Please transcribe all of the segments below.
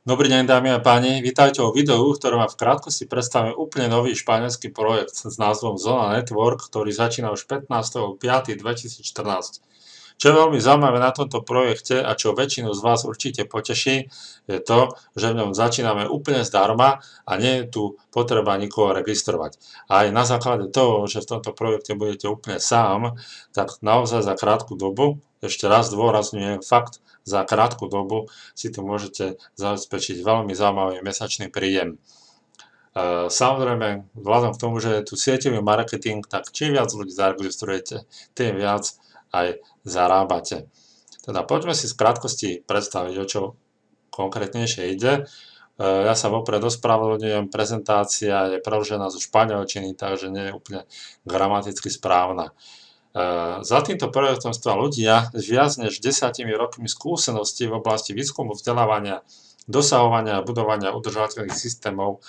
Dobrý deň, dámy a páni, vítajte vo videu, v ktorom vám v krátkosti predstavím úplne nový španielský projekt s názvom Zona Network, ktorý začína už 15.5.2014. Čo je veľmi zaujímavé na tomto projekte a čo väčšinu z vás určite poteší, je to, že v ňom začíname úplne zdarma a nie je tu potreba nikoho registrovať. A aj na základe toho, že v tomto projekte budete úplne sám, tak naozaj za krátku dobu, ešte raz dôrazňujem fakt, za krátku dobu si tu môžete zabezpečiť veľmi zaujímavý mesačný príjem. Samozrejme, vzhľadom k tomu, že je tu sieťový marketing, tak čím viac ľudí zaregistrujete, tým viac aj zarábate. Teda poďme si z krátkosti predstaviť, o čo konkrétnejšie ide. Ja sa vopred ospravedlňujem, prezentácia je preložená zo španielčiny, takže nie je úplne gramaticky správna. Za týmto projektom stoja ľudia s viac než 10 rokmi skúseností v oblasti výskumu, vzdelávania, dosahovania a budovania udržateľných systémov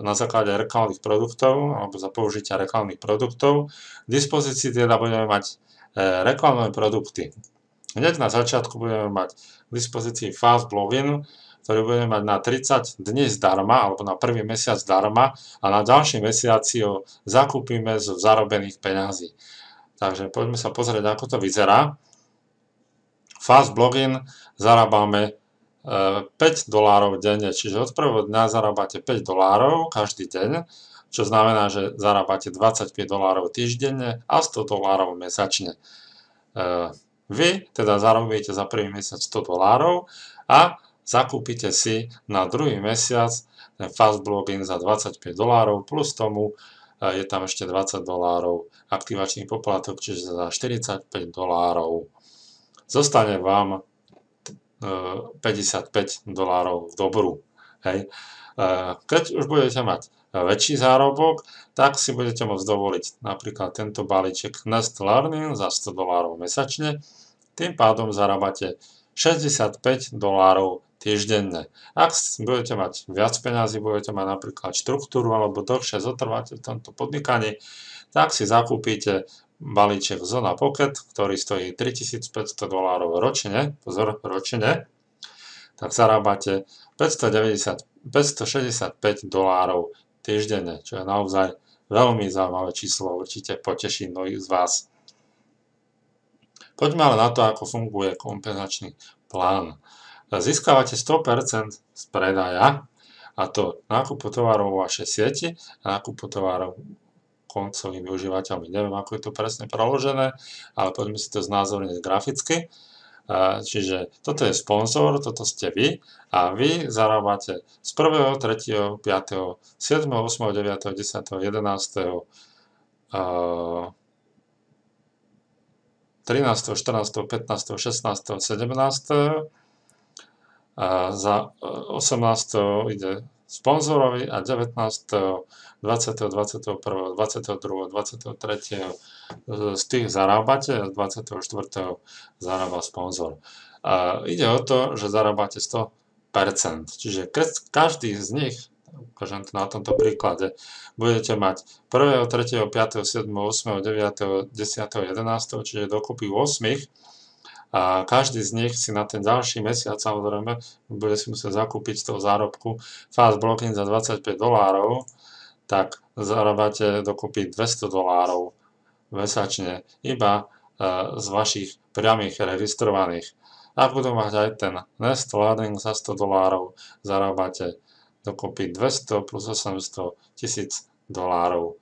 na základe reklamných produktov alebo za použitia reklamných produktov. V dispozícii teda budeme mať reklamné produkty. Hneď na začiatku budeme mať k dispozícii Fast Login, ktorý budeme mať na 30 dní zdarma alebo na prvý mesiac zdarma a na ďalší mesiac si ho zakúpime zo zarobených peňazí. Takže poďme sa pozrieť, ako to vyzerá. Fast Login zarábame $5 denne, čiže od prvého dňa zarábate $5 každý deň, čo znamená, že zarábate $25 týždenne a $100 mesačne. Vy teda zarobíte za prvý mesiac $100 a zakúpite si na druhý mesiac ten Fast Login za $25 plus tomu je tam ešte $20 aktivačný poplatok, čiže za $45. Zostane vám $55 v dobru. Hej. Keď už budete mať väčší zárobok, tak si budete môcť dovoliť napríklad tento balíček Nest Learning za $100 mesačne. Tým pádom zarábate $65 týždenne. Ak budete mať viac peňazí, budete mať napríklad štruktúru alebo dlhšie zotrváte v tomto podnikaní, tak si zakúpite balíček Zona Pocket, ktorý stojí $3500 ročne, pozor, ročne, tak zarábate $565 týždenne, čo je naozaj veľmi zaujímavé číslo, určite poteší mnohých z vás. Poďme ale na to, ako funguje kompenzačný plán. Získavate 100% z predaja, a to nákupu tovarov vo vašej sieti a nákupu tovarov koncovými užívateľmi. Neviem, ako je to presne preložené, ale poďme si to znázorniť graficky. Čiže toto je sponzor, toto ste vy a vy zarábate z 1., 3., 5., 7., 8., 9., 10., 11., 13., 14., 15., 16., 17., za 18. ide sponzorovi a 19., 20., 21., 22., 23. z tých zarábate a z 24. zarába sponzor. Ide o to, že zarábate 100%, čiže každý z nich, ukážem to na tomto príklade, budete mať 1., 3., 5., 7., 8., 9., 10., 11., čiže dokopy 8. A každý z nich si na ten ďalší mesiac samozrejme bude si musieť zakúpiť z toho zárobku Fast Login za $25, tak zarábate dokopy $200 mesačne iba z vašich priamých registrovaných. Ak budú mať aj ten Nest Learning za $100, zarábate dokopy 200 plus 800 $1000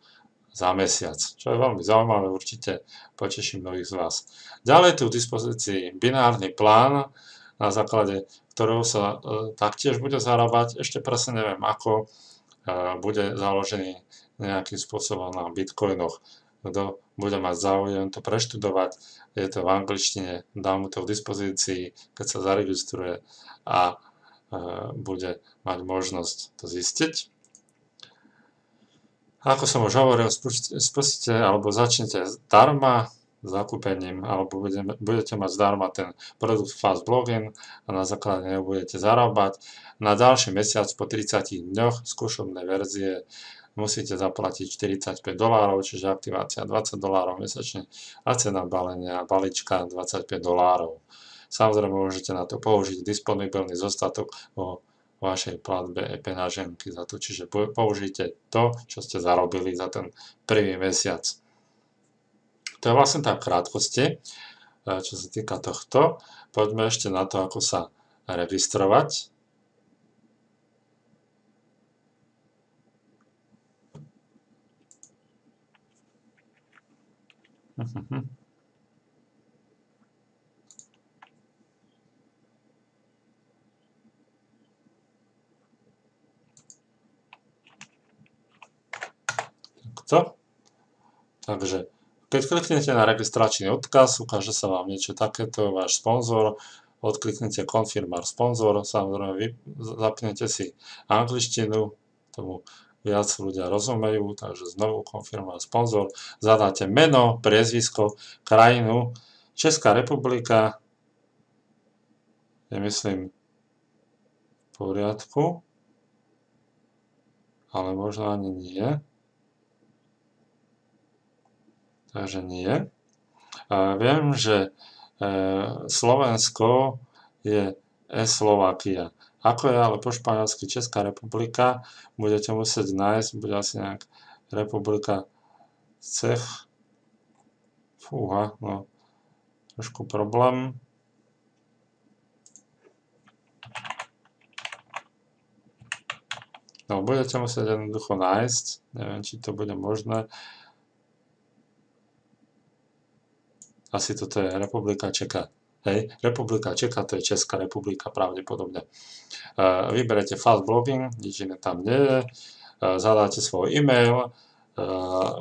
za mesiac, čo je veľmi zaujímavé, určite poteší mnohých z vás. Ďalej tu v dispozícii binárny plán, na základe ktorého sa taktiež bude zarábať, ešte presne neviem ako, bude založený nejakým spôsobom na bitcoinoch. Kto bude mať záujem to preštudovať, je to v angličtine, dám mu to v dispozícii, keď sa zaregistruje a bude mať možnosť to zistiť. Ako som už hovoril, spustíte alebo začnete zdarma zakúpením, alebo budete mať zdarma ten produkt Fast Login a na základe neho budete zarábať. Na ďalší mesiac po 30 dňoch skúšobnej verzie musíte zaplatiť $45, čiže aktivácia $20 mesačne a cena balenia balíčka $25. Samozrejme môžete na to použiť disponibilný zostatok vo vašej platbe peňaženky za to. Čiže použite to, čo ste zarobili za ten prvý mesiac. To je vlastne tak v krátkosti, čo sa týka tohto. Poďme ešte na to, ako sa registrovať. Takto. Takže keď kliknete na registračný odkaz, ukáže sa vám niečo takéto, váš sponzor, odkliknete konfirmár sponzor, samozrejme zapnete si angličtinu, tomu viac ľudia rozumejú, takže znovu konfirmár sponzor, zadáte meno, priezvisko, krajinu, Česká republika, je myslím v poriadku, ale možno ani nie. Takže nie. Viem, že Slovensko je Slovakia. Ako je ale po španielsky Česká republika, budete musieť nájsť, bude asi nejak republika Čech. Fúha, no, trošku problém. No, budete musieť jednoducho nájsť, neviem, či to bude možné. Asi toto je Republika Čeka. Hej, Republika Čeka, to je Česká republika pravdepodobne. Vyberete Fast Blogging, nič iné tam nie je. Zadáte svoj e-mail,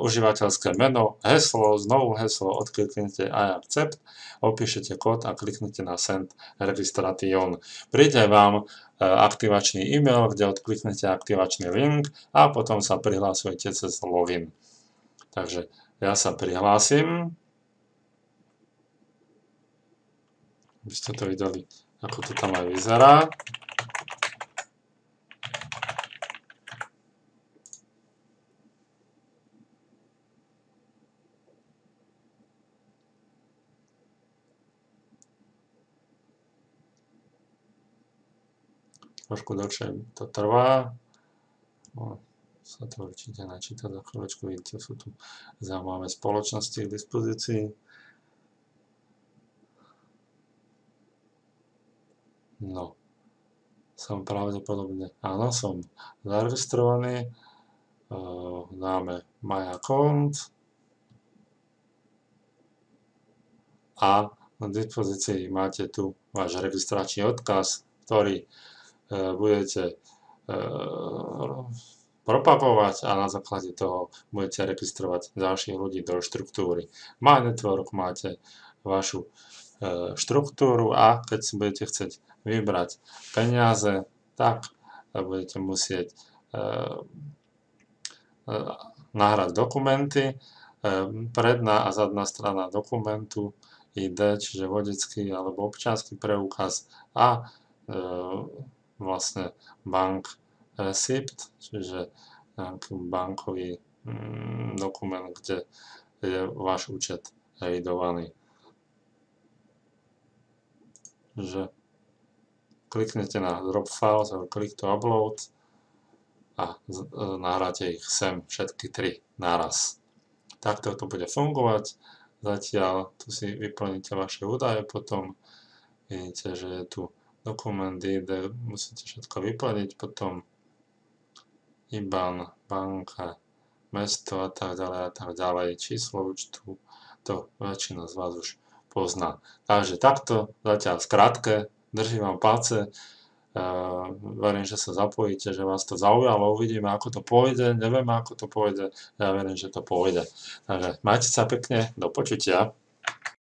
užívateľské meno, heslo, znovu heslo, odkliknete I accept, opíšete kód a kliknete na Send Registration. Príde vám aktivačný e-mail, kde odkliknete aktivačný link a potom sa prihlásujete cez login. Takže ja sa prihlásim. Aby ste to videli, ako to tam aj vyzerá. Trošku dlhšie to trvá. Sa to určite načíta za chvíľočku. Vidíte, sú tu zaujímavé spoločnosti k dispozícii. No, som pravdepodobne, áno, som zaregistrovaný, dáme My Account a na dispozícii máte tu váš registračný odkaz, ktorý budete propagovať a na základe toho budete registrovať ďalších ľudí do štruktúry. My Network máte vašu štruktúru a keď si budete chcieť vybrať peniaze, tak budete musieť nahrať dokumenty. Predná a zadná strana dokumentu ID, čiže vodický alebo občiansky preukaz a vlastne bank receipt, čiže bankový dokument, kde je váš účet evidovaný. Že kliknete na Drop Files alebo Click to Upload a nahráte ich sem všetky tri naraz. Takto to bude fungovať. Zatiaľ tu si vyplníte vaše údaje, potom vidíte, že je tu dokument ID, musíte všetko vyplniť, potom IBAN, banka, mesto a tak ďalej, číslo účtu, to väčšina z vás už pozná. Takže takto, zatiaľ skrátke, držím vám palce, verím, že sa zapojíte, že vás to zaujalo, uvidíme, ako to pôjde, nevieme, ako to pôjde, ja verím, že to pôjde. Takže majte sa pekne, do počutia.